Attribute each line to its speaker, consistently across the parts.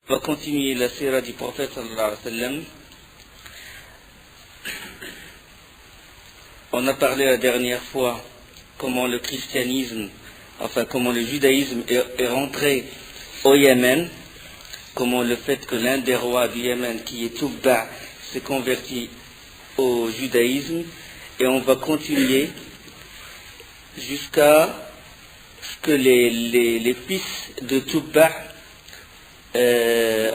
Speaker 1: On va continuer la sira du prophète sallallahu alayhi wa sallam. On a parlé la dernière fois comment le christianisme, comment le judaïsme est rentré au Yémen, comment le fait que l'un des rois du Yémen, qui est Tubba, s'est converti au judaïsme, et on va continuer jusqu'à ce que les fils de Tubba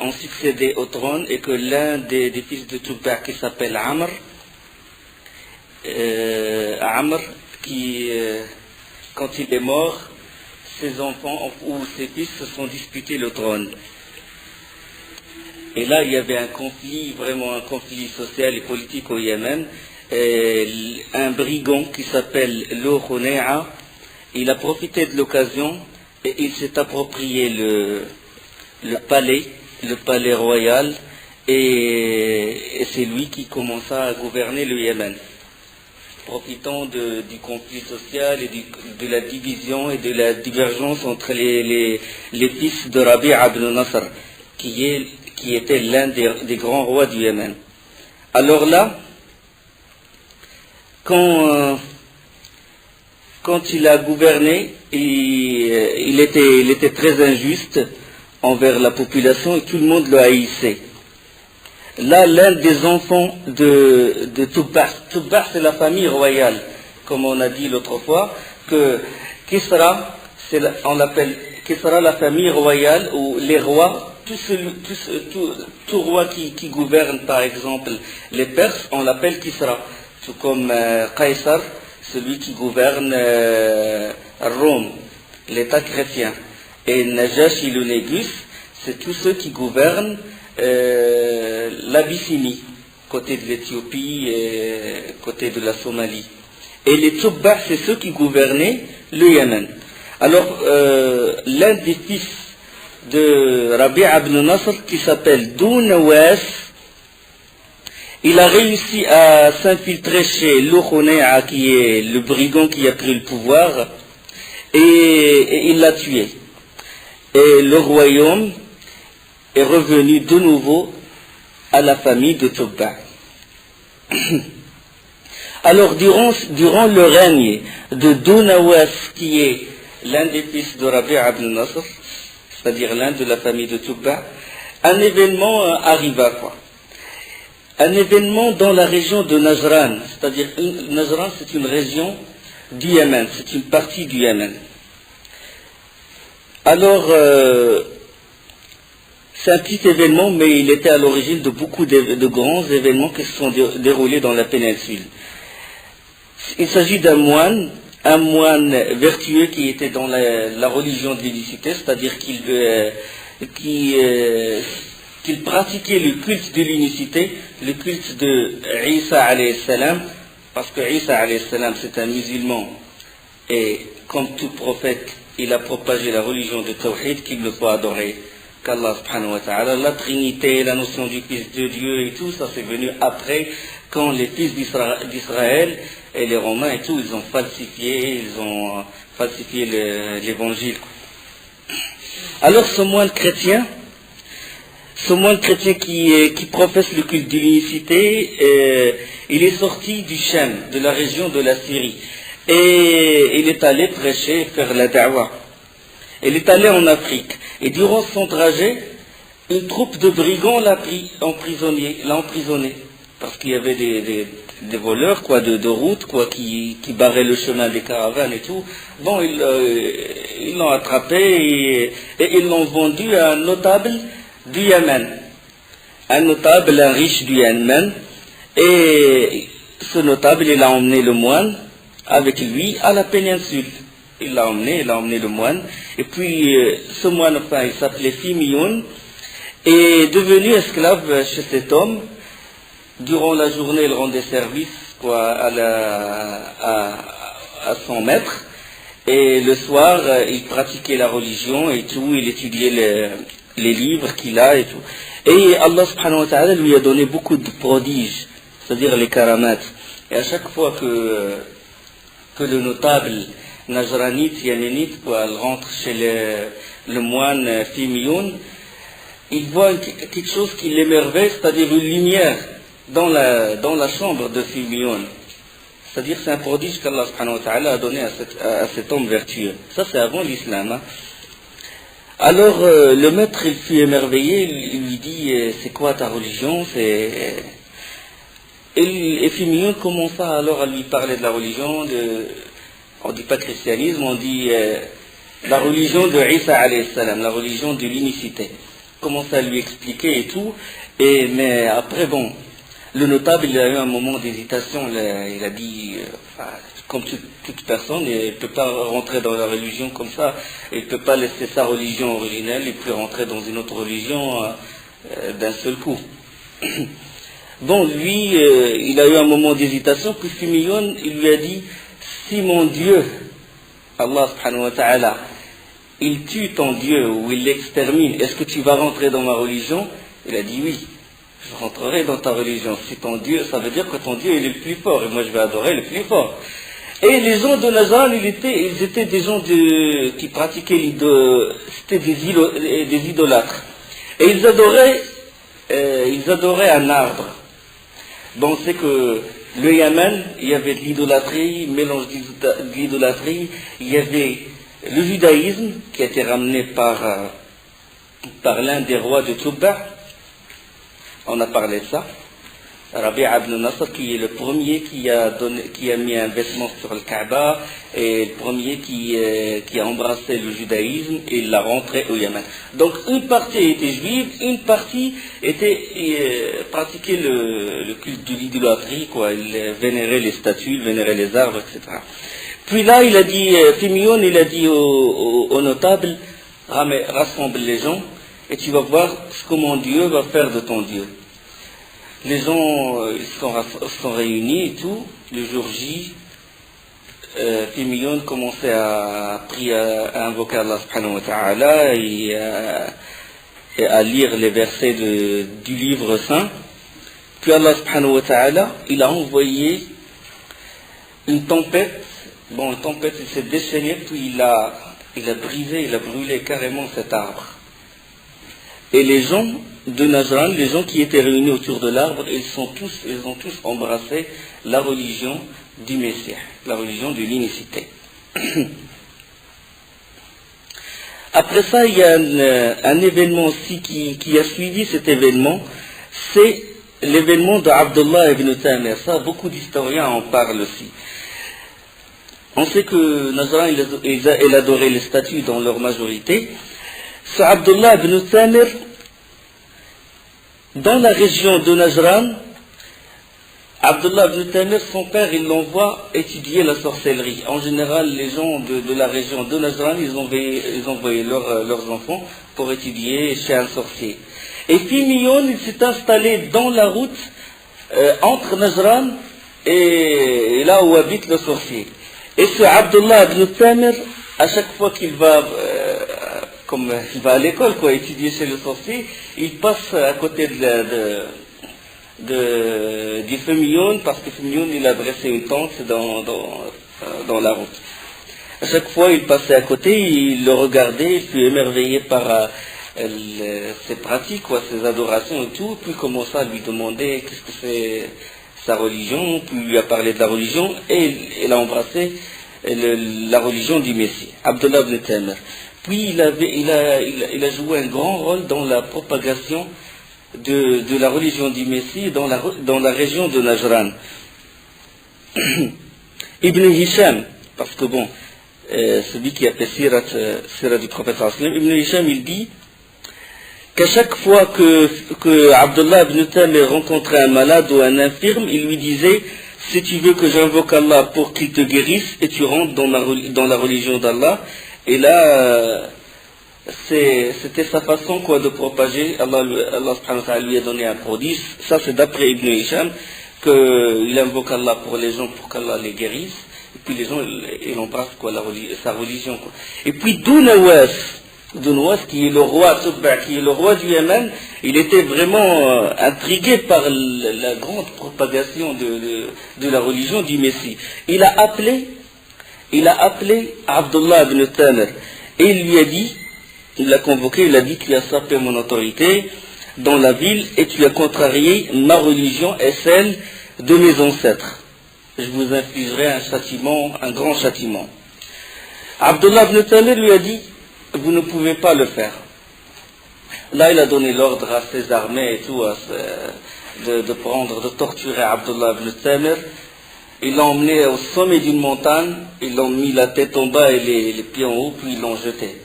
Speaker 1: ont succédé au trône, et que l'un des fils de Tubba, qui s'appelle Amr, quand il est mort, ses enfants ou ses fils se sont disputés le trône. Et là, il y avait un conflit, vraiment un conflit social et politique au Yémen. Un brigand qui s'appelle Lo Khuna'a, il a profité de l'occasion et il s'est approprié le palais royal, et c'est lui qui commença à gouverner le Yémen, profitant du conflit social et de la division et de la divergence entre les fils de Rabi' ibn Nasr, qui était l'un des grands rois du Yémen. Alors là, quand il a gouverné, il était très injuste envers la population et tout le monde le haïssait. Là, l'un des enfants de Tubba c'est la famille royale, comme on a dit l'autre fois, que Kisra, on l'appelle Kisra la famille royale, où les rois, tout roi qui gouverne par exemple les Perses, on l'appelle Kisra, tout comme Qaysar, celui qui gouverne Rome, l'État chrétien. Et Najashi le Négus, c'est tous ceux qui gouvernent l'Abyssinie, côté de l'Éthiopie et côté de la Somalie. Et les Tubba, c'est ceux qui gouvernaient le Yémen. Alors, l'un des fils de Rabi' ibn Nasr, qui s'appelle Dounawas, il a réussi à s'infiltrer chez Lo Khuna'a, qui est le brigand qui a pris le pouvoir, et il l'a tué. Et le royaume est revenu de nouveau à la famille de Tubba. Alors, durant le règne de Dounawas, qui est l'un des fils de Rabi' ibn Nasr, c'est-à-dire l'un de la famille de Tubba, un événement arriva, un événement dans la région de Najran, c'est-à-dire Najran, c'est une région du Yémen, c'est une partie du Yémen. Alors, c'est un petit événement, mais il était à l'origine de beaucoup de grands événements qui se sont déroulés dans la péninsule. Il s'agit d'un moine vertueux qui était dans la religion de l'unicité, c'est-à-dire qu'il pratiquait le culte de l'unicité, le culte de Isa alayhi salam, parce que Isa alayhi salam c'est un musulman, et comme tout prophète, il a propagé la religion de Tawhid, qu'il ne faut adorer qu'Allah subhanahu wa ta'ala. La Trinité, la notion du Fils de Dieu et tout, ça c'est venu après, quand les fils d'Israël et les Romains et tout, ils ont falsifié l'évangile. Alors ce moine chrétien qui professe le culte de l'unicité, il est sorti du Sham, de la région de la Syrie, et il est allé prêcher, faire la da'wah. Il est allé en Afrique, et durant son trajet, une troupe de brigands l'a emprisonné, parce qu'il y avait des voleurs de route qui barraient le chemin des caravanes et tout. Bon, ils l'ont attrapé et ils l'ont vendu à un notable du Yémen, un riche du Yémen, et ce notable, il a emmené le moine avec lui à la péninsule. Il l'a emmené le moine, et puis ce moine, il s'appelait Fimioun, et devenu esclave chez cet homme. Durant la journée, il rendait service à son maître, et le soir, il pratiquait la religion et tout, il étudiait les livres qu'il a et tout. Et Allah subhanahu wa ta'ala lui a donné beaucoup de prodiges, c'est-à-dire les karamat. Et à chaque fois que le notable najranite, yéménite, rentre chez le moine Fimioun, il voit quelque chose qui l'émerveille, c'est-à-dire une lumière dans la chambre de Simeon. C'est-à-dire c'est un prodige qu'Allah subhanahu wa ta'ala a donné à cet homme vertueux. Ça c'est avant l'islam. Hein. Alors le maître il fut émerveillé, il lui dit c'est quoi ta religion? Et Simeon commença alors à lui parler de la religion, on ne dit pas christianisme, on dit la religion de Isa alayhi salam, la religion de l'unicité. Commença à lui expliquer et tout, mais après bon, le notable il a eu un moment d'hésitation, il a dit, comme toute personne, il ne peut pas rentrer dans la religion comme ça, il ne peut pas laisser sa religion originelle et puis rentrer dans une autre religion d'un seul coup. Bon, lui, il a eu un moment d'hésitation, puis Simeon, il lui a dit, si mon Dieu, Allah subhanahu wa ta'ala, il tue ton Dieu ou il l'extermine, est-ce que tu vas rentrer dans ma religion? Il a dit oui, je rentrerai dans ta religion. Si ton Dieu, ça veut dire que ton Dieu il est le plus fort et moi je vais adorer le plus fort. Et les gens de Nazareth, ils étaient des gens qui pratiquaient c'était des idolâtres. Et ils adoraient un arbre. Bon, c'est que le Yémen, il y avait de l'idolâtrie, mélange de l'idolâtrie, il y avait le judaïsme qui a été ramené par l'un des rois de Touba, on a parlé de ça, Rabi'a ibn Nasr qui est le premier qui a mis un vêtement sur le Kaaba et le premier qui a embrassé le judaïsme et l'a rentré au Yémen. Donc une partie était juive, une partie pratiquait le culte de l'idolâtrie, quoi. Il vénérait les statues, il vénérait les arbres, etc. Puis là, il a dit, Simeon, il a dit aux notables, rassemble les gens et tu vas voir ce que mon Dieu va faire de ton Dieu. Les gens ils sont réunis et tout. Le jour J, Simeon commençait à invoquer Allah subhanahu wa ta'ala et à lire les versets du livre saint. Puis Allah subhanahu wa ta'ala, il a envoyé une tempête. Bon, une tempête s'est déchaînée, puis il a brisé, il a brûlé carrément cet arbre. Et les gens de Najran, les gens qui étaient réunis autour de l'arbre, ils ont tous embrassé la religion du Messie, la religion de l'unicité. Après ça, il y a un événement aussi qui a suivi cet événement, c'est l'événement d'Abdullah ibn Tamir. Ça, beaucoup d'historiens en parlent aussi. On sait que Najran, il adorait les statues dans leur majorité. Ce Abdullah ibn Tamir, dans la région de Najran, Abdullah ibn Tamir, son père, il l'envoie étudier la sorcellerie. En général, les gens de la région de Najran, ils envoyaient leurs enfants pour étudier chez un sorcier. Et Simeon, il s'est installé dans la route entre Najran et là où habite le sorcier. Et ce Abdullah ibn Tamir, à chaque fois qu'il va, comme il va à l'école, quoi, étudier chez le sorcier, il passe à côté du Simeon, parce que Simeon, il a dressé une tente dans la route. À chaque fois, il passait à côté, il le regardait, il fut émerveillé par ses pratiques, quoi, ses adorations et tout, puis commença à lui demander qu'est-ce que c'est sa religion, puis il lui a parlé de la religion, et il a embrassé la religion du Messie, Abdullah ibn Tamir. Puis il a joué un grand rôle dans la propagation de la religion du Messie dans la région de Najran. Ibn Hisham, parce que bon, celui qui a fait Sirat du prophète sallallahu Ibn Hisham, il dit qu'à chaque fois que Abdullah ibn Tamir rencontrait un malade ou un infirme, il lui disait « Si tu veux que j'invoque Allah pour qu'il te guérisse, et tu rentres dans la religion d'Allah », et là, c'était sa façon, quoi, de propager. Allah subhanahu wa ta'ala lui a donné un prodige. Ça, c'est d'après Ibn Hisham, qu'il invoque Allah pour les gens, pour qu'Allah les guérisse. Et puis les gens, ils embrassent, quoi, sa religion, quoi. Et puis Dounawas, qui est le roi Touba, qui est le roi du Yémen, il était vraiment intrigué par la grande propagation de la religion du Messie. Il a appelé Abdullah ibn Tamir et il lui a dit Il l'a convoqué, il a dit: tu as sapé mon autorité dans la ville et tu as contrarié ma religion et celle de mes ancêtres. Je vous infligerai un châtiment, un grand châtiment. Abdullah ibn Tamir lui a dit: vous ne pouvez pas le faire. Là, il a donné l'ordre à ses armées et tout de torturer Abdullah ibn Tamir. Ils l'ont emmené au sommet d'une montagne, ils l'ont mis la tête en bas et les pieds en haut, puis ils l'ont jeté.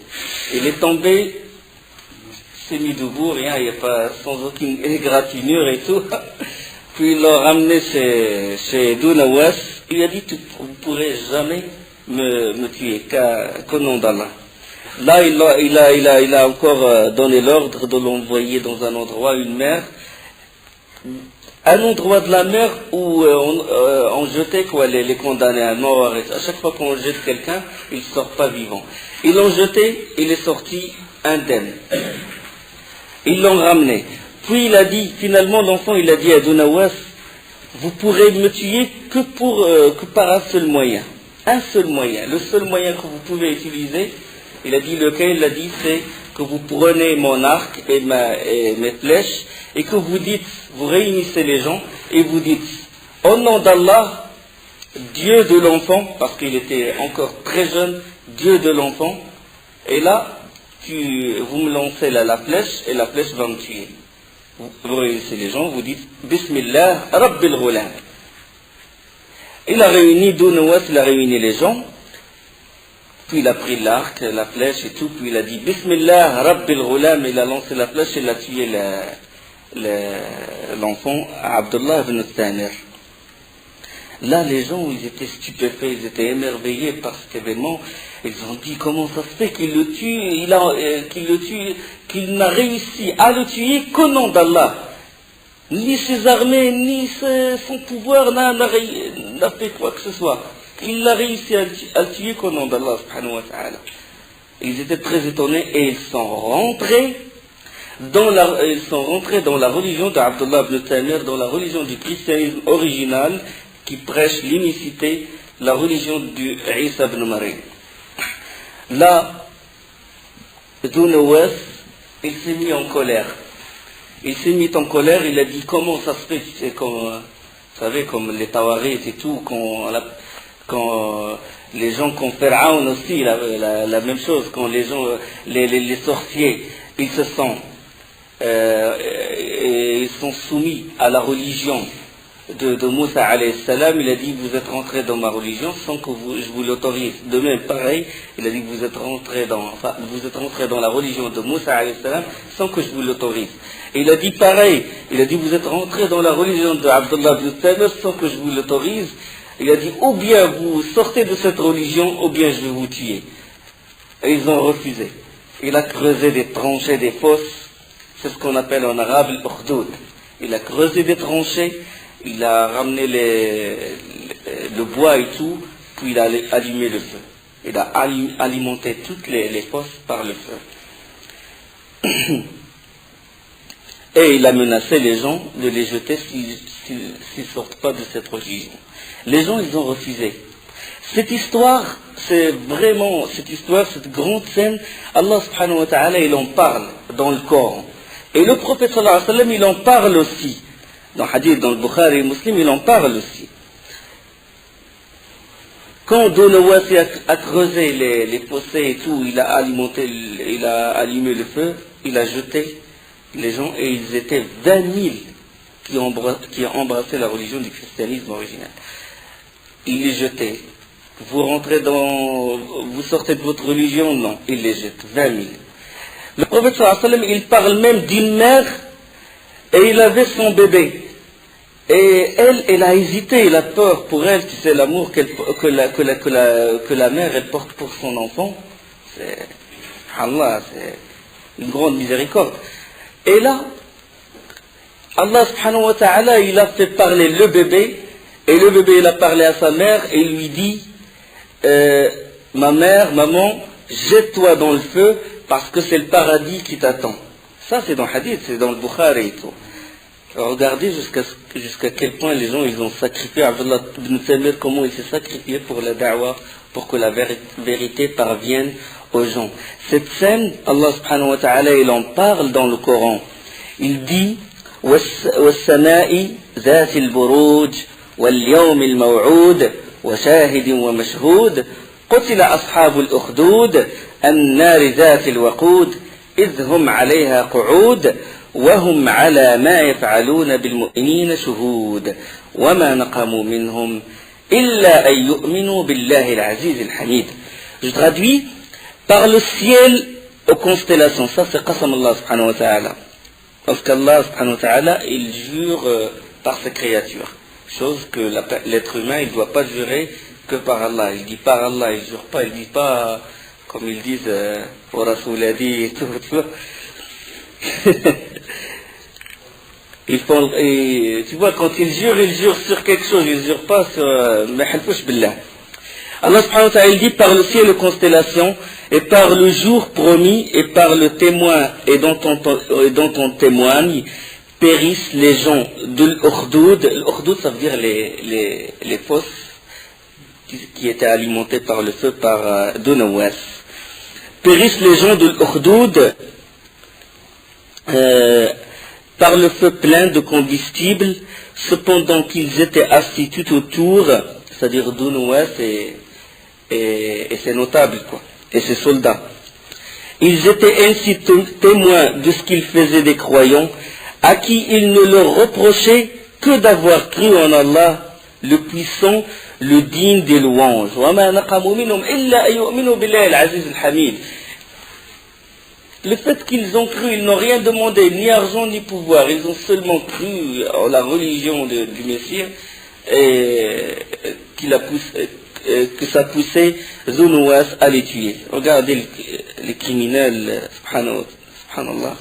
Speaker 1: Il est tombé, s'est mis debout, rien, il n'y a pas, sans aucune égratignure et tout. Puis ils l'ont ramené chez Dounawas. Il a dit: vous ne pourrez jamais me tuer, qu'au nom d'Allah. Là, il a encore donné l'ordre de l'envoyer dans un endroit, une mer, un endroit de la mer où on jetait les condamnés à mort. À chaque fois qu'on jette quelqu'un, il ne sort pas vivant. Ils l'ont jeté, il est sorti indemne. Ils l'ont ramené. Puis il a dit, finalement l'enfant, il a dit à Dounawas: vous pourrez me tuer que par un seul moyen. Un seul moyen. Le seul moyen que vous pouvez utiliser, il a dit lequel? Il a dit: c'est que vous prenez mon arc et mes flèches et que vous dites, vous réunissez les gens et vous dites: au nom d'Allah, Dieu de l'enfant, parce qu'il était encore très jeune, Dieu de l'enfant, et là, vous me lancez la flèche et la flèche va me tuer. Vous réunissez les gens, vous dites: Bismillah, Rabbil Ghulam. Il a réuni Dounawas, il a réuni les gens, puis il a pris l'arc, la flèche et tout, puis il a dit: Bismillah, Rabbil Ghulam, il a lancé la flèche et il a tué l'enfant Abdullah ibn Tamir. Là, les gens, ils étaient stupéfaits, ils étaient émerveillés par cet événement. Ils ont dit: comment ça se fait qu'il le tue, qu'il n'a réussi à le tuer qu'au nom d'Allah. Ni ses armées, ni son pouvoir n'a fait quoi que ce soit. Il n'a réussi à le tuer qu'au nom d'Allah subhanahu wa ta'ala. Ils étaient très étonnés et ils sont rentrés dans la religion d'Abdullah ibn Tamir, dans la religion du christianisme original qui prêche l'unicité, la religion du Isa ibn Maryam. Là, Dounawas, il s'est mis en colère. Il s'est mis en colère, il a dit: comment ça se fait, tu sais, vous savez, comme les Tawarites et tout, quand les gens, comme Pharaon aussi, la même chose, quand les gens, les sorciers, ils sont soumis à la religion de Moussa alayhi salam. Il a dit: vous êtes rentrés dans ma religion sans que je vous l'autorise. De même, pareil, il a dit: vous êtes rentrés dans la religion de Moussa alayhi salam sans que je vous l'autorise. Et il a dit pareil, il a dit: vous êtes rentrés dans la religion de Abdullah ibn Tamir sans que je vous l'autorise. Il a dit: ou bien vous sortez de cette religion, ou bien je vais vous tuer. Et ils ont refusé. Il a creusé des tranchées, des fosses, c'est ce qu'on appelle en arabe l'ukhdud. Il a creusé des tranchées, il a ramené le bois et tout, puis il a allumé le feu. Il a alimenté toutes les fosses par le feu. Et il a menacé les gens de les jeter s'ils ne sortent pas de cette religion. Les gens, ils ont refusé. Cette histoire, cette grande scène, Allah subhanahu wa ta'ala, il en parle dans le Coran. Et le prophète sallallahu alayhi wa sallam, il en parle aussi. Dans le hadith, dans le Bukhari et Muslim, il en parle aussi. Quand Dounawas a creusé les fossés et tout, il a allumé le feu, il a jeté les gens, et ils étaient 20 000 qui ont embrassé la religion du christianisme original. Il les jetait. Vous sortez de votre religion? Non, il les jette. 20 000. Le prophète sallallahu alayhi wa sallam, il parle même d'une mère, et il avait son bébé. Et elle a hésité, elle a peur pour elle, tu sais, l'amour que la mère elle porte pour son enfant. C'est, Allah, c'est une grande miséricorde. Et là, Allah subhanahu wa ta'ala, il a fait parler le bébé, et le bébé il a parlé à sa mère, et il lui dit: maman, jette-toi dans le feu, parce que c'est le paradis qui t'attend. Ça c'est dans le hadith, c'est dans le Bukhari et tout. Regardez jusqu'à quel point les gens ils ont sacrifié. Abdullah ibn Tamir, comment il s'est sacrifié pour la da'wah, pour que la vérité parvienne aux gens. Cette scène, Allah subhanahu wa ta'ala, il en parle dans le Coran. Il dit وَالسَّمَاءِ ذَاتِ الْبُرُوجِ وَالْيَوْمِ الْمَوْعُودِ وَشَاهِدٍ وَمَشْهُودٍ قُتِلَ أَصْحَابُ الْأُخْدُودِ النَّارِ ذَاتِ الْوَقُودِ إِذْ هُمْ عَلَيْهَا قُعُودٌ وهم على ما يفعلون بالمؤمنين شهود وما نقموا منهم إلا أن يؤمنوا بالله العزيز الحميد. Je traduis par le ciel aux constellations. Ça c'est qasam Allah subhanahu wa ta'ala. Parce qu'Allah subhanahu wa ta'ala il jure par ses créatures. Chose que l'être humain il ne doit pas jurer que par Allah. Il dit par Allah, il ne jure pas, il ne dit pas comme ils disent au Rasoul a dit et tout, tu vois. Tu vois, quand ils jurent sur quelque chose, ils ne jurent pas sur Billah. Allah subhanahu wa ta'ala il dit par le ciel et les constellations, et par le jour promis, et par le témoin, et dont on témoigne, périssent les gens de l'Ukhdud. L'Ukhdud, ça veut dire les fosses qui étaient alimentées par le feu par Dunawas. Périssent les gens de l'Ukhdud par le feu plein de combustible, cependant qu'ils étaient assis tout autour, c'est-à-dire Dunawas et ses notables, quoi, et ses soldats. Ils étaient ainsi témoins de ce qu'ils faisaient des croyants, à qui ils ne leur reprochaient que d'avoir cru en Allah, le puissant, le digne des louanges. Le fait qu'ils ont cru, ils n'ont rien demandé, ni argent ni pouvoir, ils ont seulement cru en la religion du Messie, et que ça poussait Zunawas à les tuer. Regardez les criminels, subhanallah.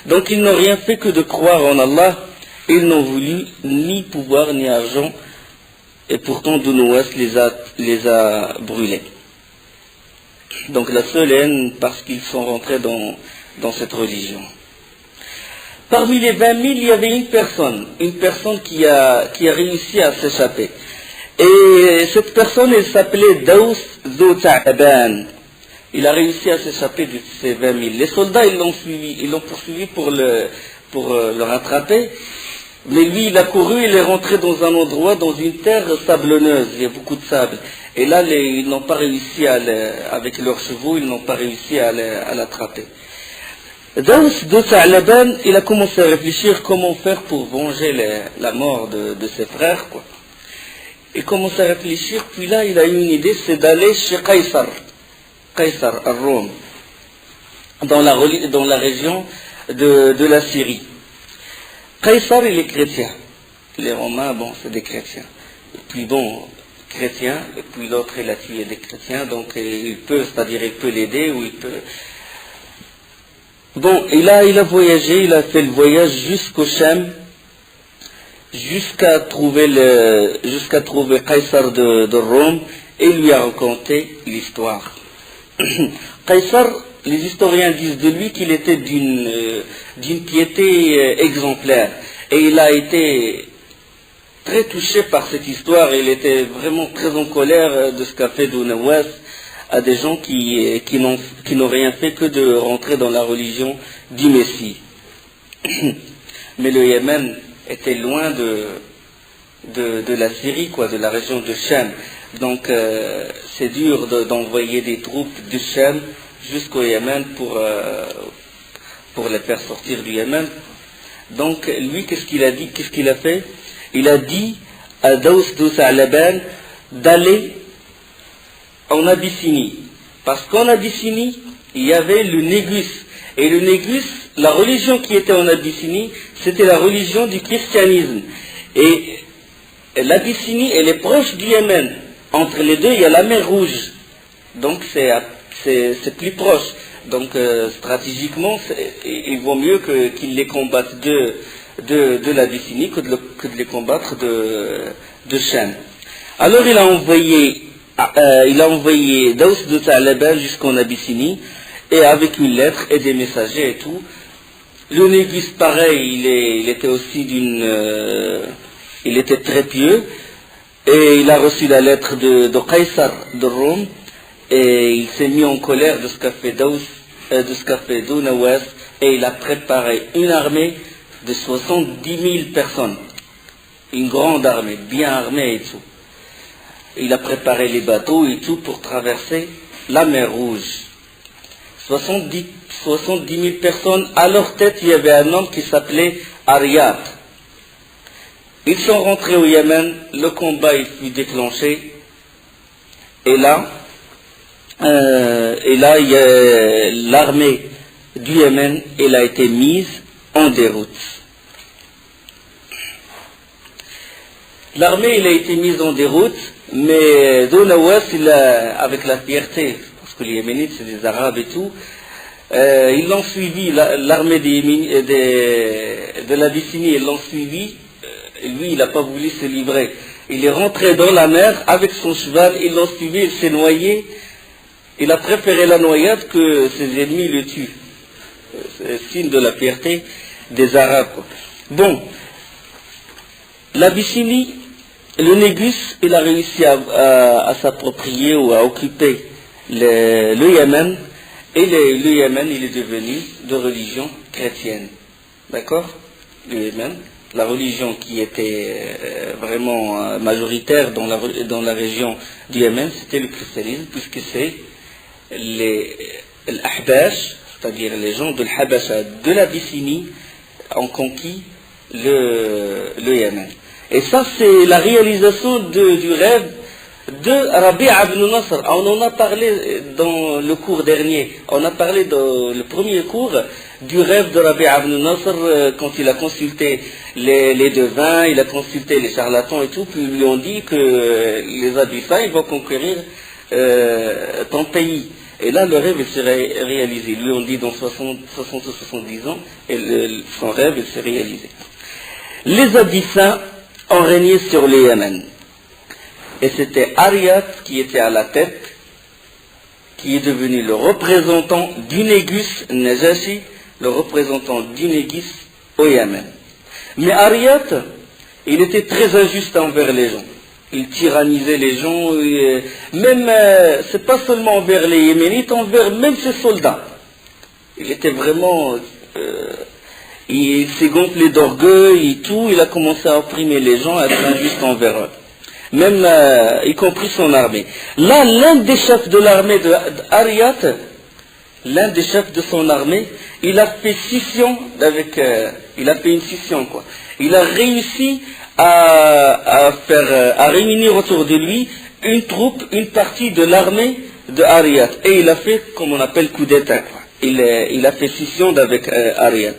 Speaker 1: Donc ils n'ont rien fait que de croire en Allah, ils n'ont voulu ni pouvoir ni argent, et pourtant Zunawas les a brûlés. Donc la seule haine parce qu'ils sont rentrés dans cette religion. Parmi les 20 000, il y avait une personne qui a réussi à s'échapper. Et cette personne, elle s'appelait Daous Dhu Ta'ban. Il a réussi à s'échapper de ces 20 000. Les soldats, ils l'ont poursuivi pour le rattraper. Mais lui, il a couru, il est rentré dans un endroit, dans une terre sablonneuse, il y a beaucoup de sable. Et là, ils n'ont pas réussi avec leurs chevaux, ils n'ont pas réussi à l'attraper. Daous Dhu Ta'ban, il a commencé à réfléchir comment faire pour venger la mort de ses frères, quoi. Il commence à réfléchir, puis là, il a eu une idée, c'est d'aller chez Qaysar à Rome, dans la région de la Syrie. Qaysar, il est chrétien. Les Romains, bon, c'est des chrétiens. Et puis bon, chrétien, et puis l'autre, il a tué des chrétiens, donc il peut l'aider, ou il peut... Bon, il a voyagé, il a fait le voyage jusqu'au Sham, jusqu'à trouver Qaysar de Rome, et lui a raconté l'histoire. Qaysar, les historiens disent de lui qu'il était d'une piété exemplaire. Et il a été très touché par cette histoire. Il était vraiment très en colère de ce qu'a fait Dunawas à des gens qui n'ont rien fait que de rentrer dans la religion du Messie. Mais le Yémen était loin de la Syrie, quoi, de la région de Sham. Donc c'est dur d'envoyer des troupes du Sham jusqu'au Yémen pour les faire sortir du Yémen. Donc lui, qu'est-ce qu'il a fait? Il a dit à Daous Dhu Ta'ban d'aller en Abyssinie. Parce qu'en Abyssinie, il y avait le Négus. Et le Négus, la religion qui était en Abyssinie, c'était la religion du christianisme. Et l'Abyssinie, elle est proche du Yémen. Entre les deux, il y a la mer Rouge. Donc c'est plus proche. Donc stratégiquement, il vaut mieux qu'ils les combattent de l'Abyssinie que de les combattre de Sham. Alors il a envoyé Daous Dhu Ta'ban jusqu'en Abyssinie, et avec une lettre et des messagers et tout. Le Négus, pareil, il était aussi il était très pieux, et il a reçu la lettre de Qaysar de Rome, et il s'est mis en colère de ce qu'a fait Dounawas, et il a préparé une armée de 70 000 personnes, une grande armée, bien armée et tout. Il a préparé les bateaux et tout pour traverser la mer Rouge. 70 000 personnes, à leur tête il y avait un homme qui s'appelait Ariyat. Ils sont rentrés au Yémen, le combat il fut déclenché, et là il y a l'armée du Yémen, elle a été mise en déroute. L'armée elle a été mise en déroute, mais Dounawas, avec la fierté, parce que les Yéménites c'est des Arabes et tout, ils l'ont suivi, l'armée de l'Abyssinie, ils l'ont suivi. Lui, il n'a pas voulu se livrer. Il est rentré dans la mer avec son cheval, ils l'ont suivi, il s'est noyé. Il a préféré la noyade que ses ennemis le tuent. C'est signe de la fierté des Arabes. Bon, l'Abyssinie, le Négus, il a réussi à s'approprier ou à occuper le Yémen. Et le Yémen, il est devenu de religion chrétienne. D'accord? Le Yémen, la religion qui était vraiment majoritaire dans la région du Yémen, c'était le christianisme, puisque c'est l'Ahbash, c'est-à-dire les gens de l'Habasha, de l'Abyssinie, ont conquis le Yémen. Et ça, c'est la réalisation du rêve de Rabi' ibn Nasr. On en a parlé dans le cours dernier. On a parlé dans le premier cours du rêve de Rabi' ibn Nasr quand il a consulté les devins, il a consulté les charlatans et tout, puis ils lui ont dit que les Abyssins ils vont conquérir ton pays. Et là, le rêve s'est réalisé. Ils lui ont dit dans 60 ou 70 ans, et son rêve s'est réalisé. Les Abyssins ont régné sur le Yémen. Et c'était Ariyat qui était à la tête, qui est devenu le représentant du Négus, Najashi, le représentant du Négus au Yémen. Mais Ariyat, il était très injuste envers les gens. Il tyrannisait les gens, même, c'est pas seulement envers les Yéménites, envers même ses soldats. Il était vraiment, il s'est gonflé d'orgueil et tout, il a commencé à opprimer les gens, à être injuste envers eux. Même, y compris son armée. Là, l'un des chefs de l'armée d'Ariyat, l'un des chefs de son armée, il a fait scission il a fait une scission, quoi. Il a réussi à réunir autour de lui une partie de l'armée de Ariyat. Et il a fait, comme on appelle, coup d'état, quoi. Il a fait scission d'avec Ariyat.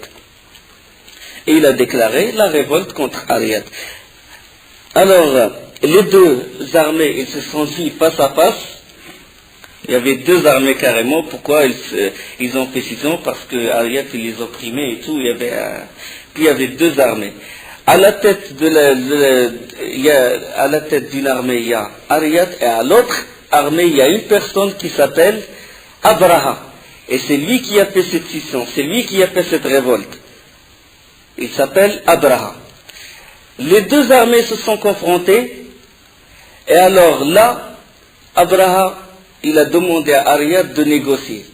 Speaker 1: Et il a déclaré la révolte contre Ariyat. Alors, les deux armées, ils se sont mis face à face. Il y avait deux armées carrément. Pourquoi ils ont fait scission? Parce que Ariyat, il les opprimait et tout. Puis il y avait deux armées. À la tête d'une armée, il y a Ariyat, et à l'autre armée, il y a une personne qui s'appelle Abraha. Et c'est lui qui a fait cette scission, c'est lui qui a fait cette révolte. Il s'appelle Abraha. Les deux armées se sont confrontées, et alors là, Abraha, il a demandé à Ariyat de négocier.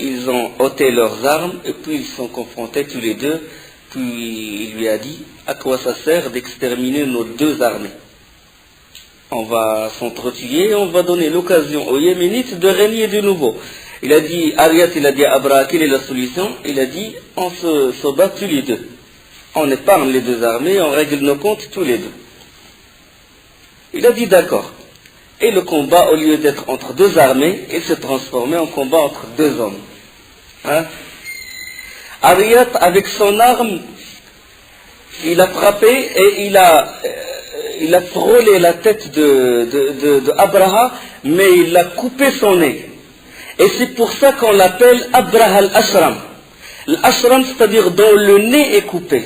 Speaker 1: Ils ont ôté leurs armes, et puis ils se sont confrontés tous les deux, puis il lui a dit, à quoi ça sert d'exterminer nos deux armées? On va s'entretuer, on va donner l'occasion aux Yéménites de régner de nouveau. Il a dit, Ariyat, il a dit à Abraha, quelle est la solution? Il a dit, on se bat tous les deux. On épargne les deux armées, on règle nos comptes tous les deux. Il a dit d'accord. Et le combat, au lieu d'être entre deux armées, il s'est transformé en combat entre deux hommes. Hein? Ariyat, avec son arme, il a frappé et il a frôlé la tête de Abraha, mais il a coupé son nez. Et c'est pour ça qu'on l'appelle Abraha al-Ashram. L'Ashram, c'est-à-dire dont le nez est coupé.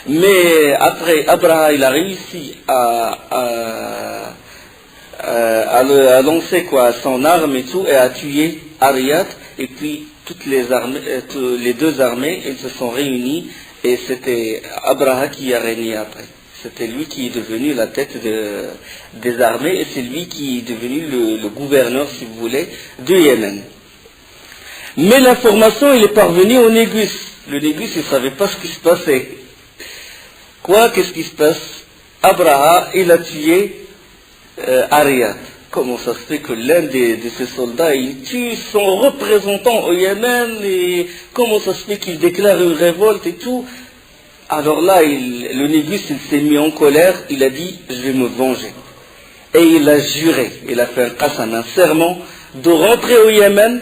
Speaker 1: Mais après, Abraha, il a réussi à lancer son arme et tout, et à tuer Ariyat, et puis toutes les deux armées, elles se sont réunies, et c'était Abraha qui a régné après. C'était lui qui est devenu la tête des armées et c'est lui qui est devenu le gouverneur, si vous voulez, de Yémen. Mais l'information, il est parvenu au Négus. Le Négus, il ne savait pas ce qui se passait. Qu'est-ce qui se passe? Abraha, il a tué Ariad. Comment ça se fait que l'un de ses soldats, il tue son représentant au Yémen et comment ça se fait qu'il déclare une révolte et tout? Alors là, le Négus, il s'est mis en colère, il a dit, je vais me venger. Et il a juré, il a fait un qasam, un serment, de rentrer au Yémen,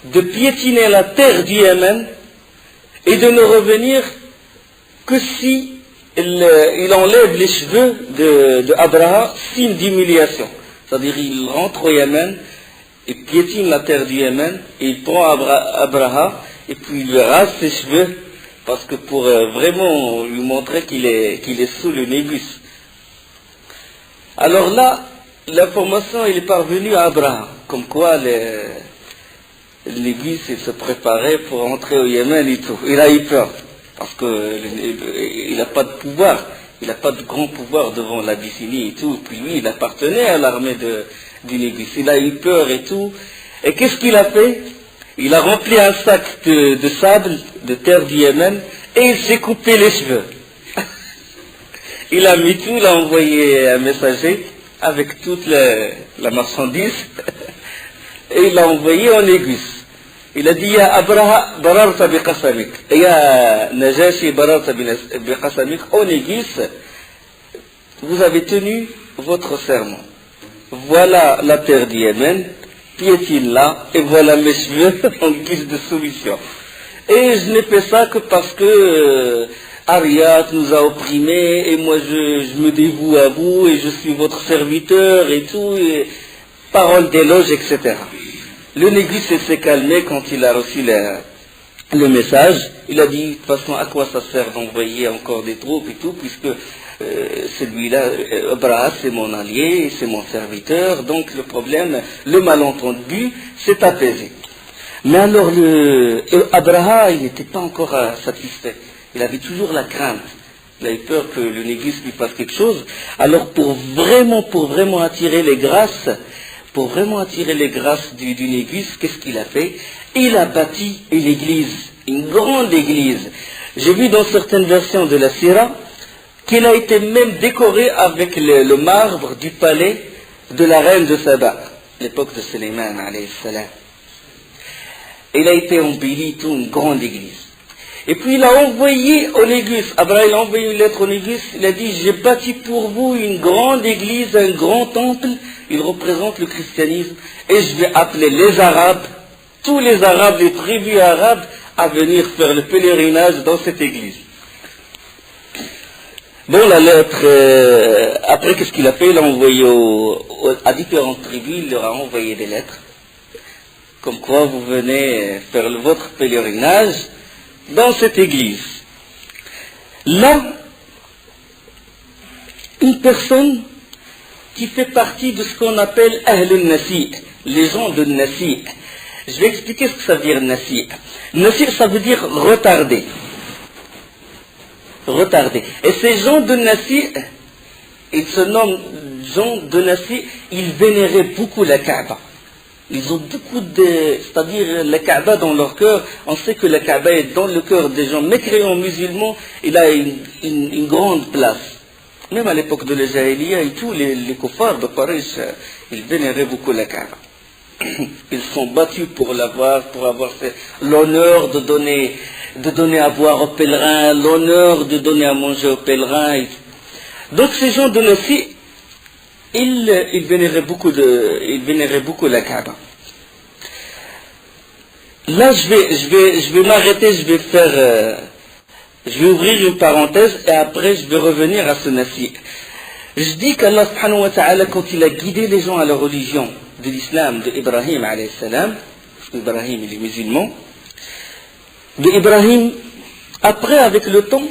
Speaker 1: de piétiner la terre du Yémen et de ne revenir que si il enlève les cheveux de Abraha, signe d'humiliation. C'est-à-dire il rentre au Yémen, il piétine la terre du Yémen, et il prend Abraha, et puis il lui rase ses cheveux, parce que pour vraiment lui montrer qu'il est sous le Négus. Alors là, l'information est parvenue à Abraha, comme quoi le Négus se préparait pour entrer au Yémen et tout. Il a eu peur, parce qu'il n'a pas de pouvoir. Il n'a pas de grand pouvoir devant l'Abyssinie et tout. Puis lui, il appartenait à l'armée du Négus. Il a eu peur et tout. Et qu'est-ce qu'il a fait? Il a rempli un sac de sable, de terre du Yémen, et il s'est coupé les cheveux. Il a mis tout, il a envoyé un messager avec toute la marchandise, et il l'a envoyé au Négus. Il a dit, Ya Abraha, bararta bi qasamik. Ya Najashi, bararta bi qasamik. Au Négus, vous avez tenu votre serment. Voilà la terre du Yémen, piétine-la, et voilà mes cheveux en guise de soumission. Et je n'ai fait ça que parce que Ariad nous a opprimés, et moi je me dévoue à vous, et je suis votre serviteur, et tout, et paroles d'éloge, etc. Le Négus s'est calmé quand il a reçu le message. Il a dit, de toute façon, à quoi ça sert d'envoyer encore des troupes et tout, puisque celui-là, Abraha, c'est mon allié, c'est mon serviteur, donc le problème, le malentendu, s'est apaisé. Mais alors, Abraha, il n'était pas encore satisfait. Il avait toujours la crainte. Il avait peur que le Négus lui fasse quelque chose. Alors, pour vraiment attirer les grâces, du Négus, qu'est-ce qu'il a fait? Il a bâti une église, une grande église. J'ai vu dans certaines versions de la Sira qu'il a été même décoré avec le marbre du palais de la reine de Saba, l'époque de Sulayman alayhi salam. Il a été embelli toute une grande église. Et puis il a envoyé au Négus, Abraham a envoyé une lettre au Négus, il a dit, j'ai bâti pour vous une grande église, un grand temple, il représente le christianisme, et je vais appeler les Arabes, tous les Arabes, les tribus arabes, à venir faire le pèlerinage dans cette église. Bon, la lettre, après qu'est-ce qu'il a fait? Il a envoyé à différentes tribus, il leur a envoyé des lettres, comme quoi vous venez faire votre pèlerinage dans cette église. Là, une personne qui fait partie de ce qu'on appelle Ahlul Nasi, les gens de Nasi. Je vais expliquer ce que ça veut dire Nasi. Nasi, ça veut dire retardé. Retardé. Et ces gens de Nasi, ils se nomment gens de Nasi, ils vénéraient beaucoup la Kaaba. Ils ont beaucoup c'est-à-dire la Kaaba dans leur cœur. On sait que la Kaaba est dans le cœur des gens mécréants musulmans, il a une grande place. Même à l'époque de la Jahiliya et tout, les kuffars de Quraysh, ils vénéraient beaucoup la Kaaba. Ils sont battus pour l'avoir, pour avoir l'honneur de donner à boire aux pèlerins, l'honneur de donner à manger aux pèlerins. Donc ces gens de Nasi, ils vénéraient beaucoup la Kaaba. Là, je vais m'arrêter, je vais ouvrir une parenthèse et après je vais revenir à ce Nasi. Je dis qu'Allah subhanahu wa ta'ala, quand il a guidé les gens à la religion de l'islam de Ibrahim alayhi salam, Ibrahim il est musulman, de Ibrahim, après avec le temps,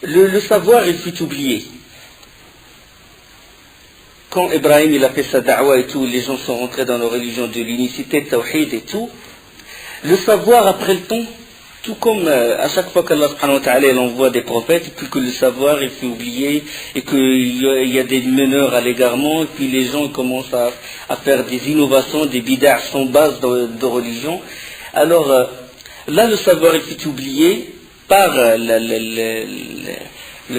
Speaker 1: le savoir il fut oublié. Quand Ibrahim il a fait sa da'wa et tout, les gens sont rentrés dans la religion de l'unicité, tawhid et tout, le savoir après le temps, Tout comme à chaque fois qu'Allah subhanahu wa ta'ala il envoie des prophètes, et puis que le savoir il fait oublier, et qu'il y a des meneurs à l'égarement, et puis les gens commencent à faire des innovations, des bid'ah sans base de religion. Alors là le savoir il fait oublier par le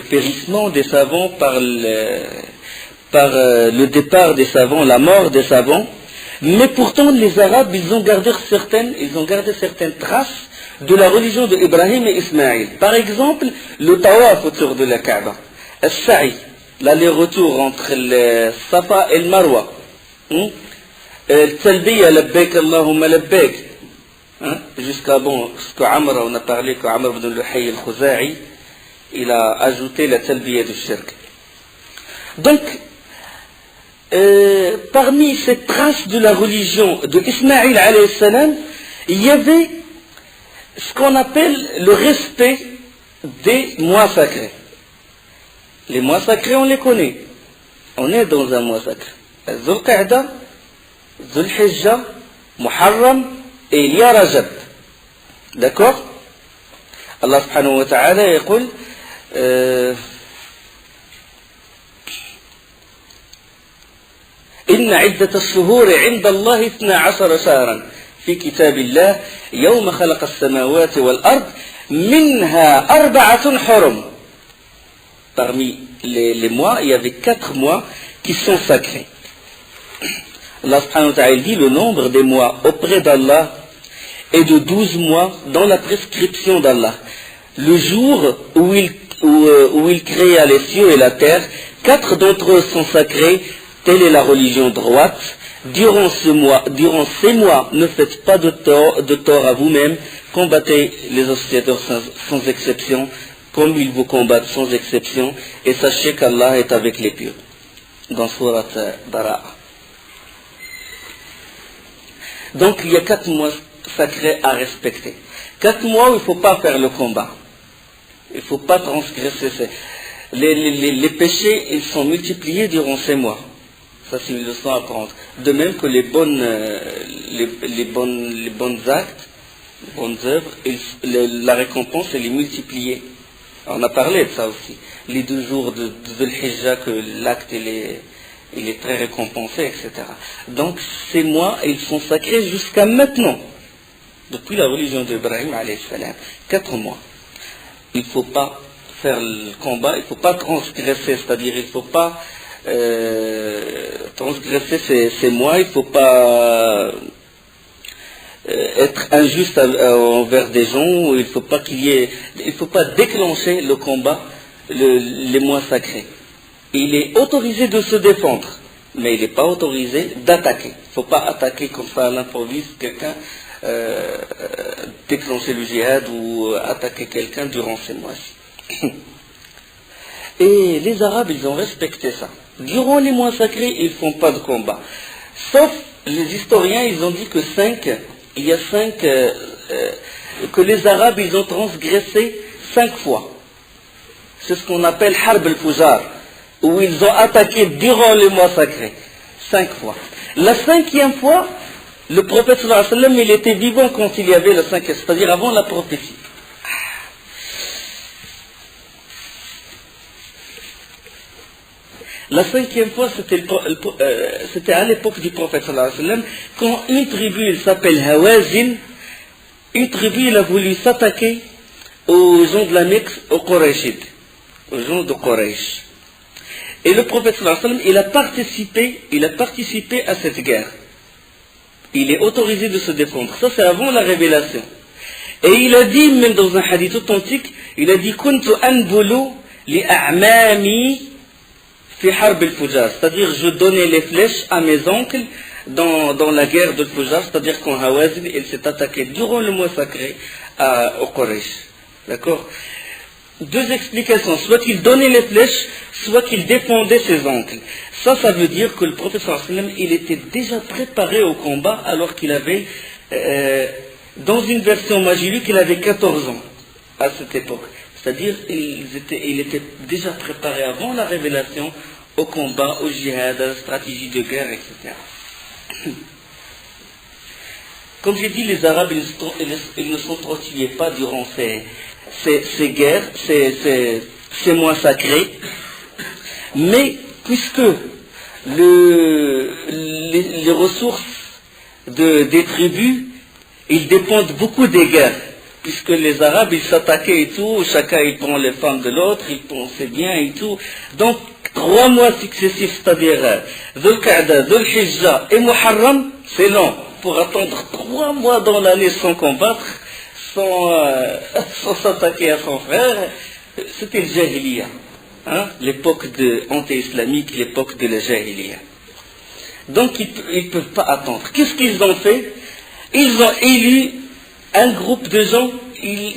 Speaker 1: périssement des savants, par le départ des savants, la mort des savants. Mais pourtant les Arabes ils ont gardé certaines traces de la religion d'Ibrahim et Ismaïl. Par exemple, le tawaf autour de la Kaaba, al-sa'i, l'aller-retour entre le Safa et le Marwa, al-talbiya, labbaik Allahumma labbaik, jusqu'à ce qu'Amr, on a parlé qu'Amr ibn Luhay al-Khuza'i, il a ajouté la talbiya du shirk. Donc, parmi ces traces de la religion de Ismaïl alayhi salam, il y avait ce qu'on appelle le respect des mois sacrés. Les mois sacrés, on les connaît. On est dans un mois sacré. Dhul Qa'da, Dhul Hijjah, Muharram et il y a Rajab. D'accord? Allah subhanahu wa ta'ala يقول إن عدة الشهور عند الله 12 شهرا في كتاب الله يوم خلق السماوات والأرض منها 4 حرم. Parmi les mois, il y avait 4 mois qui sont sacrés. Allah subhanahu wa ta'ala dit le nombre des mois auprès d'Allah est de 12 mois dans la prescription d'Allah. Le jour où il créa les cieux et la terre, 4 d'entre eux sont sacrés. Telle est la religion droite. Durant ces mois, ne faites pas de tort à vous-même, combattez les associateurs sans exception, comme ils vous combattent sans exception, et sachez qu'Allah est avec les pieux. Dans Surat Bara'a. Donc il y a 4 mois sacrés à respecter. 4 mois où il ne faut pas faire le combat. Il ne faut pas transgresser. Les péchés, ils sont multipliés durant ces mois. Ça, c'est une leçon à prendre. De même que les bonnes actes, les bonnes œuvres, la récompense, elle est multipliée. On a parlé de ça aussi. Les 2 jours de Dhul Hijjah, que l'acte, il est très récompensé, etc. Donc, ces mois, ils sont sacrés jusqu'à maintenant. Depuis la religion d'Ibrahim, alayhi salam. 4 mois. Il ne faut pas faire le combat, il ne faut pas transgresser, c'est-à-dire il ne faut pas transgresser ces mois, il ne faut pas être injuste envers des gens, il ne faut pas déclencher le combat, les mois sacrés. Il est autorisé de se défendre, mais il n'est pas autorisé d'attaquer. Il ne faut pas attaquer comme ça à l'improviste quelqu'un, déclencher le djihad ou attaquer quelqu'un durant ces mois-ci. Et les Arabes, ils ont respecté ça. Durant les mois sacrés, ils ne font pas de combat. Sauf les historiens, ils ont dit que il y a 5, que les Arabes, ils ont transgressé 5 fois. C'est ce qu'on appelle Harb al-Fujar, où ils ont attaqué durant les mois sacrés. 5 fois. La 5e fois, le prophète sallallahu alayhi wa sallam, il était vivant quand il y avait le 5e, c'est-à-dire avant la prophétie. La 5e fois, c'était à l'époque du prophète sallallahu alayhi wa sallam, quand une tribu, il s'appelle Hawazin, une tribu, il a voulu s'attaquer aux gens de la Mecque, aux Qurayshides, aux gens de Quraysh. Et le prophète sallallahu alayhi wa sallam, il a participé à cette guerre. Il est autorisé de se défendre. Ça, c'est avant la révélation. Et il a dit, même dans un hadith authentique, il a dit, Kuntu anbulu li a'mami fi harb al-Fujar. C'est-à-dire, je donnais les flèches à mes oncles dans la guerre de Fujar, c'est-à-dire quand Hawazin, il s'est attaqué durant le mois sacré au Quraysh. D'accord? 2 explications. Soit qu'il donnait les flèches, soit qu'il défendait ses oncles. Ça veut dire que le prophète sallallahu alayhi wa sallam, il était déjà préparé au combat alors qu'il avait, dans une version magique, il avait 14 ans à cette époque. C'est-à-dire il était déjà préparé avant la révélation au combat, au djihad, à la stratégie de guerre, etc. Comme j'ai dit, les Arabes, ils ne s'entretuaient pas durant ces guerres, ces mois sacrés. Mais puisque les ressources des tribus, ils dépendent beaucoup des guerres, puisque les Arabes, ils s'attaquaient et tout, chacun il prend les femmes de l'autre, il prend ses biens et tout. Donc, 3 mois successifs, c'est-à-dire Dhul Qa'da, Dhul Hijjah et Muharram, c'est long. Pour attendre 3 mois dans l'année sans combattre, sans s'attaquer à son frère, c'était le Jahiliya. Hein? L'époque anti-islamique, l'époque de la Jahiliya. Donc, ils ne peuvent pas attendre. Qu'est-ce qu'ils ont fait? Ils ont élu un groupe de gens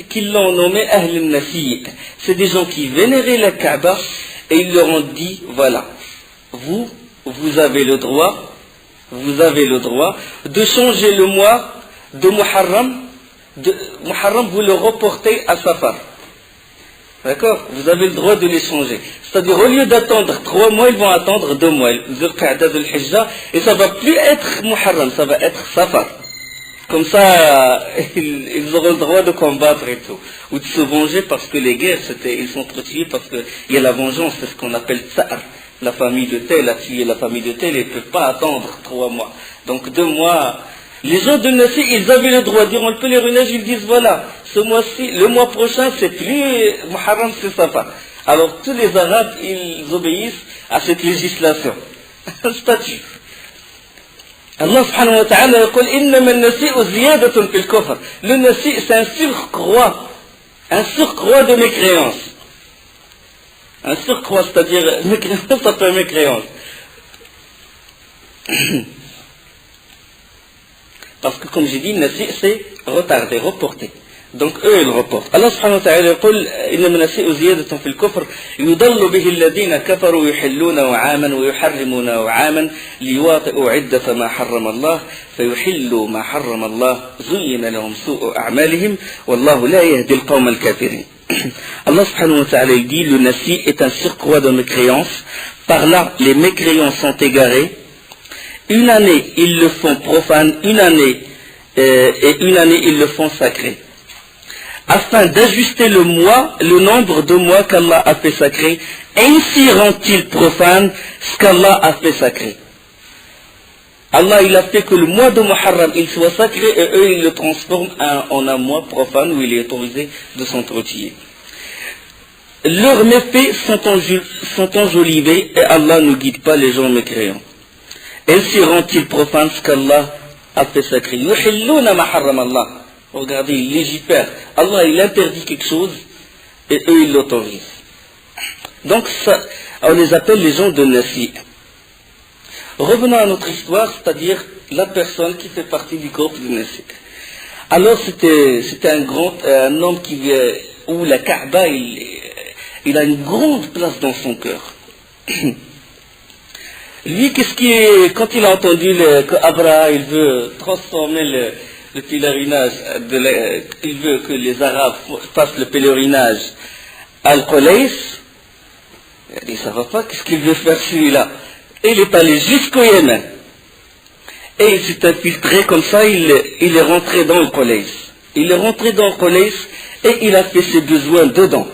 Speaker 1: qui l'ont nommé Ahl al-Nasi'. C'est des gens qui vénéraient la Kaaba et ils leur ont dit, voilà, vous avez le droit de changer le mois de Muharram, vous le reportez à Safar. D'accord? Vous avez le droit de les changer. C'est-à-dire, au lieu d'attendre 3 mois, ils vont attendre 2 mois. Dhul Qa'da, Dhul Hijjah, et ça va plus être Muharram, ça va être Safar. Comme ça, ils auront le droit de combattre et tout. Ou de se venger parce que les guerres, ils sont entretués parce qu'il y a la vengeance, c'est ce qu'on appelle tsar. La famille de tel a tué la famille de tel et ils ne peuvent pas attendre 3 mois. Donc 2 mois. Les gens de Nassi, ils avaient le droit, durant le pèlerinage, ils disent voilà, ce mois-ci, le mois prochain, c'est plus Muharram, c'est Safar. Alors tous les Arabes, ils obéissent à cette législation. Un statut. Allah subhanahu wa ta'ala dit innama an-nasi'u ziyadatun fil kufr. Le nasi, c'est un surcroît de mécréance. Un surcroît, c'est-à-dire mécréance, ça peut mécréance. Parce que comme j'ai dit, nasi, c'est retardé, reporté. Donc eux, ils reportent. Allah subhanahu wa ta'ala يقول إنما النسيء زيادة في الكفر يضل به الذين كفروا يحلونه عاما ويحرمونه عاما ليواطئوا عدة ما حرم الله فيحلوا ما حرم الله زين لهم سوء أعمالهم والله لا يهدي القوم الكافرين. Allah subhanahu wa ta'ala dit le nasi est un surcroît de mécréance. Par là, les mécréants sont égarés. Une année, ils le font profane, et une année, ils le font sacré. Afin d'ajuster le nombre de mois qu'Allah a fait sacré, ainsi rend-il profane ce qu'Allah a fait sacré. Allah, il a fait que le mois de Muharram, il soit sacré, et eux, ils le transforment en un mois profane où il est autorisé de s'entretuer. Leurs méfaits sont enjolivés, et Allah ne guide pas les gens mécréants. Ainsi rend-il profane ce qu'Allah a fait sacré. Yuhilluna ma harram Allah. Regardez, il légifère. Allah, il interdit quelque chose et eux, ils l'autorisent. Donc, ça, on les appelle les gens de Nasi. Revenons à notre histoire, c'est-à-dire la personne qui fait partie du groupe de Nasi. Alors, c'était un homme où la Kaaba, il a une grande place dans son cœur. Lui, quand il a entendu qu'Abraha, il veut transformer le pèlerinage, il veut que les Arabes fassent le pèlerinage à Al-Qulays, il a dit, ça va pas, qu'est-ce qu'il veut faire celui-là? Et il est allé jusqu'au Yémen. Et il s'est infiltré comme ça, il est rentré dans Al-Qulays. Il est rentré dans Al-Qulays et il a fait ses besoins dedans.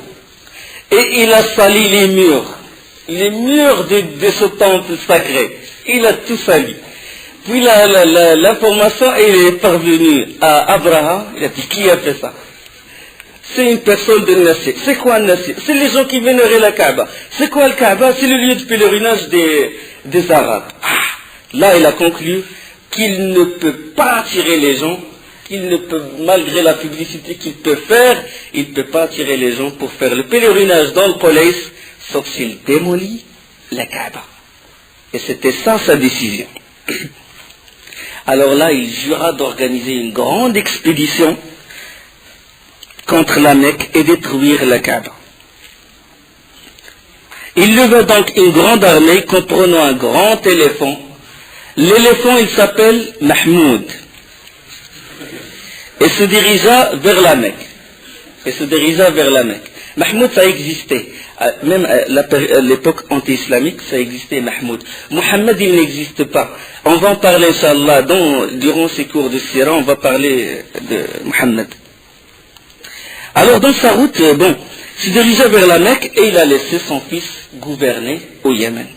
Speaker 1: Et il a sali les murs de ce temple sacré. Il a tout sali. Puis l'information est parvenue à Abraham. Il a dit, qui a fait ça? C'est une personne de Nassi. C'est quoi Nassi? C'est les gens qui vénéraient la Kaaba. C'est quoi le Kaaba? C'est le lieu de pèlerinage des Arabes. Là, il a conclu qu'il ne peut pas attirer les gens, qu'il ne peut, malgré la publicité qu'il peut faire, il ne peut pas attirer les gens pour faire le pèlerinage dans le Qulays, sauf s'il démolit la Kaaba. Et c'était ça sa décision. Alors là, il jura d'organiser une grande expédition contre la Mecque et détruire la Kaaba. Il leva donc une grande armée comprenant un grand éléphant. L'éléphant, il s'appelle Mahmoud. Et se dirigea vers la Mecque. Mahmoud, ça existait. Même à l'époque anti-islamique, ça existait, Mahmoud. Mohammed, il n'existe pas. On va en parler, Inch'Allah, durant ces cours de Sira, on va parler de Mohammed. Alors, dans sa route, il se dirigeait vers la Mecque et il a laissé son fils gouverner au Yémen.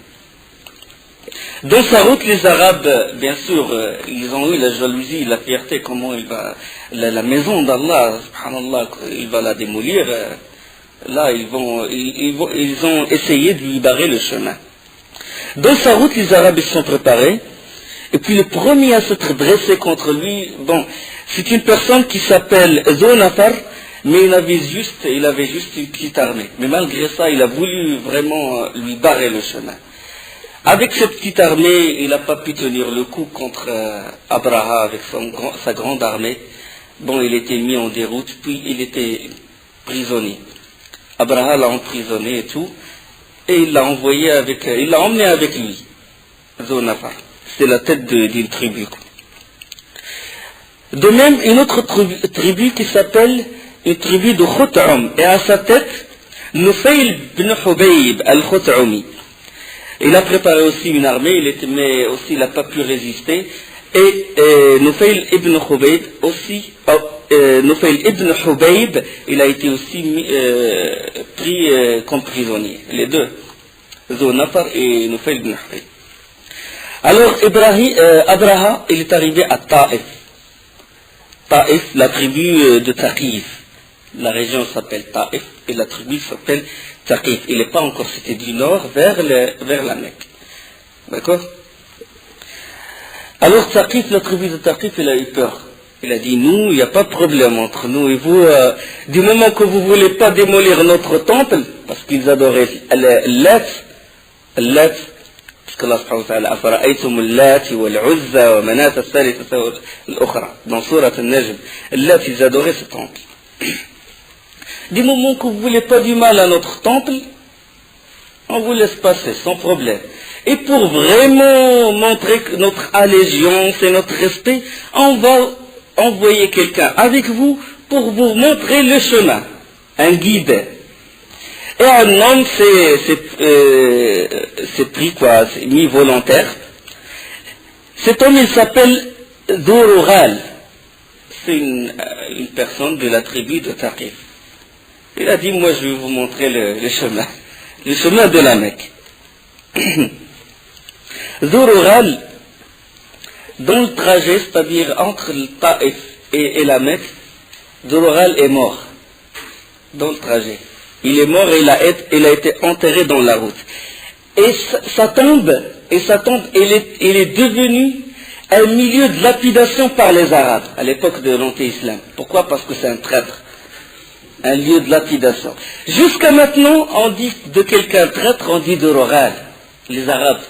Speaker 1: Dans sa route, les Arabes, bien sûr, ils ont eu la jalousie, la fierté, comment il va, la maison d'Allah, subhanallah, il va la démolir. Là, ils ont essayé de lui barrer le chemin. Dans sa route, les Arabes se sont préparés. Et puis le premier à s'être dressé contre lui, c'est une personne qui s'appelle Zonafar, mais il avait juste une petite armée. Mais malgré ça, il a voulu vraiment lui barrer le chemin. Avec cette petite armée, il n'a pas pu tenir le coup contre Abraha avec sa grande armée. Il était mis en déroute, puis il était prisonnier. Abraha l'a emprisonné et tout, et il l'a emmené avec lui, Zonafar. C'est la tête d'une tribu. De même, une autre tribu qui s'appelle une tribu de Khut'um, et à sa tête, Nufayl ibn Hubayb al-Khut'umi. Il a préparé aussi une armée, mais aussi il n'a pas pu résister. Et Nufayl ibn Hubayb aussi, Nufayl ibn Hubayb, il a été aussi pris comme prisonnier. Les deux, Zonafar et Nufayl ibn Hubayb. Alors Abraha, il est arrivé à Taïf. Taïf, la tribu de Taqif. La région s'appelle Taïf et la tribu s'appelle Taqif. Il n'est pas encore, c'était du nord vers la Mecque. D'accord? Alors Taqif, la tribu de Taqif, il a eu peur. Il a dit, nous, il n'y a pas de problème entre nous et vous. Du moment que vous ne voulez pas démolir notre temple, parce qu'ils adoraient Lat, parce que Allah subhanahu wa ta'ala, أفرأيتم اللات والعزى ومناة الثالثة الأخرى, dans Surat Al-Najm, Lat, ils adoraient ce temple. Du moment que vous ne voulez pas du mal à notre temple, on vous laisse passer sans problème. Et pour vraiment montrer notre allégeance et notre respect, on va envoyer quelqu'un avec vous pour vous montrer le chemin, un guide. Et un homme c'est pris quoi, c'est mis volontaire. Cet homme il s'appelle Dhurughal. C'est une personne de la tribu de Taqif. Il a dit, moi je vais vous montrer le chemin de la Mecque. Dhurughal, dans le trajet, c'est-à-dire entre le Taïf et la Mecque, Dhurughal est mort dans le trajet. Il est mort et il a été enterré dans la route. Et sa tombe, il est devenu un milieu de lapidation par les Arabes à l'époque de l'anté-islam. Pourquoi? Parce que c'est un traître. Un lieu de lapidation. Jusqu'à maintenant, on dit de quelqu'un traître, on dit Dhurughal. Les Arabes,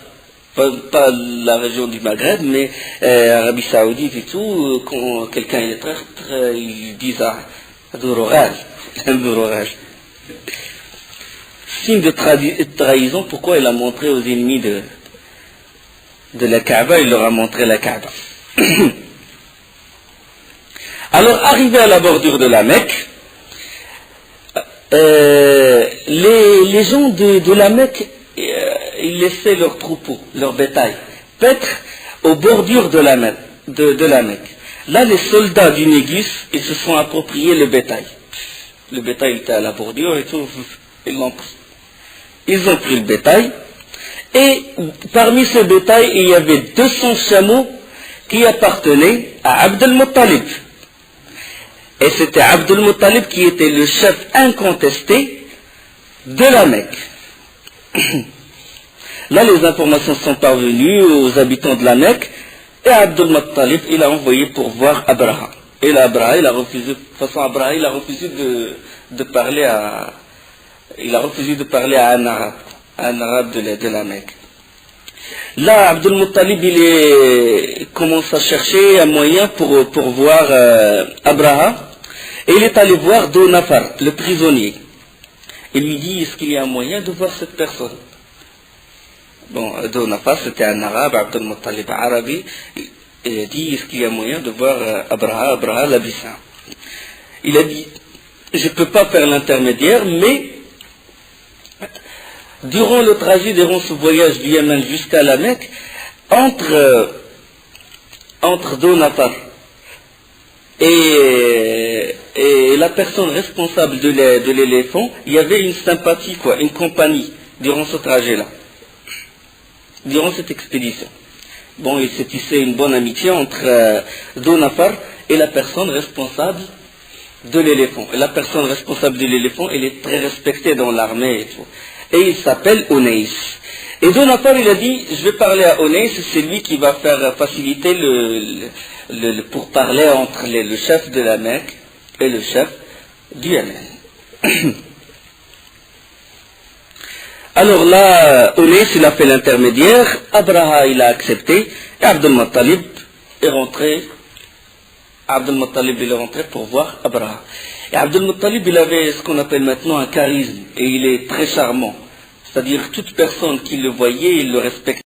Speaker 1: pas la région du Maghreb, mais Arabie Saoudite et tout, quand quelqu'un est traître, ils disent Dhurughal. Dhurughal. Signe de trahison, pourquoi il a montré aux ennemis de la Kaaba, il leur a montré la Kaaba. Alors, arrivé à la bordure de la Mecque, les gens de la Mecque, ils laissaient leurs troupeaux, leur bétail, paître aux bordures de la Mecque. Là, les soldats du Négus, ils se sont appropriés le bétail. Le bétail était à la bordure et tout, ils l'ont pris. Ils ont pris le bétail, et parmi ce bétail, il y avait 200 chameaux qui appartenaient à Abd al-Muttalib. Et c'était Abd al-Muttalib qui était le chef incontesté de la Mecque. Là, les informations sont parvenues aux habitants de la Mecque, et Abd al-Muttalib, il a envoyé pour voir Abraha. Et là, Abraha, il a refusé, de toute façon, Abraha, il a refusé de parler à un arabe de la Mecque. Là, Abd al-Muttalib, il commence à chercher un moyen pour voir Abraha, et il est allé voir Zonafar, le prisonnier. Il lui dit, est-ce qu'il y a un moyen de voir cette personne? Bon, Zonafar, c'était un arabe, Abd al-Muttalib arabe. Il a dit, est-ce qu'il y a moyen de voir Abraha l'Abyssin? Il a dit, je ne peux pas faire l'intermédiaire, mais durant le trajet, durant ce voyage du Yémen jusqu'à la Mecque, entre deux nafar et la personne responsable de l'éléphant, il y avait une sympathie, une compagnie, durant ce trajet-là, durant cette expédition. Bon, il s'est tissé une bonne amitié entre deux nafar et la personne responsable de l'éléphant. Et la personne responsable de l'éléphant, elle est très respectée dans l'armée et tout. Et il s'appelle Oneis. Et Donafar, il a dit, je vais parler à Oneis, c'est lui qui va faire faciliter pour parler entre le chef de la Mecque et le chef du Yémen. Alors là, Oneis, il a fait l'intermédiaire, Abraha, il a accepté, et Abdel Muttalib est rentré. Abdel Muttalib il est rentré pour voir Abraha. Et Abdel Muttalib, il avait ce qu'on appelle maintenant un charisme, et il est très charmant. C'est-à-dire toute personne qui le voyait, il le respectait.